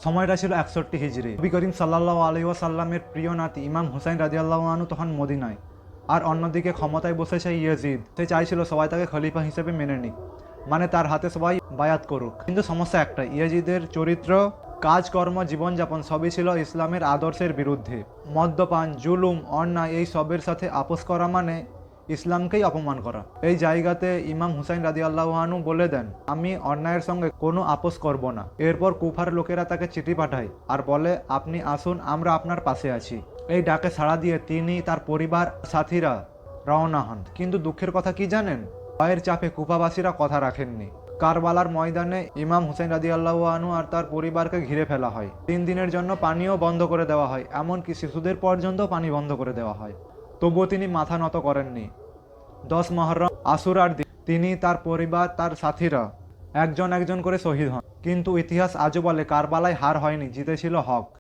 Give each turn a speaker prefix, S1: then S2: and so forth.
S1: সময়টা ছিল 61 হিজরি। নবী করিম সাল্লাল্লাহু আলাইহি ওয়াসাল্লামের প্রিয় নাতি ইমাম হুসাইন রাদিয়াল্লাহু আনহু তখন মদিনায়। আর অন্যদিকে ক্ষমতায় বসেছে ইয়াজিদ। সে চাইছিল সবাই তাকে খলিফা হিসেবে মেনে নিক, মানে তার হাতে সবাই বায়াত করুক। কিন্তু সমস্যা একটা, ইয়াজিদের চরিত্র, কাজকর্ম, জীবনযাপন সবই ছিল ইসলামের আদর্শের বিরুদ্ধে। মদ্যপান, জুলুম, অন্যায় এই সবের সাথে আপোষ করা মানে ইসলামকেই অপমান করা। এই জায়গাতে ইমাম হুসাইন রাদিয়াল্লাহু আনহু বলে দেন, আমি অন্যায়ের সঙ্গে কোনো আপোষ করব না। এরপর কুফার লোকেরা তাকে চিঠি পাঠায় আর বলে, আপনি আসুন, আমরা আপনার পাশে আছি। এই ডাকে সাড়া দিয়ে তিনি, তার পরিবার, সাথীরা রওনা হন। কিন্তু দুঃখের কথা কি জানেন? ভয়ের চাপে কুফাবাসীরা কথা রাখেননি। কারবালার ময়দানে ইমাম হুসাইন রাদিয়াল্লাহু আনহু আর তার পরিবারকে ঘিরে ফেলা হয়। 3 দিনের জন্য পানিও বন্ধ করে দেওয়া হয়, এমনকি শিশুদের পর্যন্ত পানি বন্ধ করে দেওয়া হয়। তবুও তিনি মাথা নত করেননি। 10 মুহররম আশুরার দিন তিনি, তার পরিবার, তার সাথীরা একজন একজন করে শহীদ হন। কিন্তু ইতিহাস আজও বলে, কারবালায় হার হয়নি, জিতেছিল হক।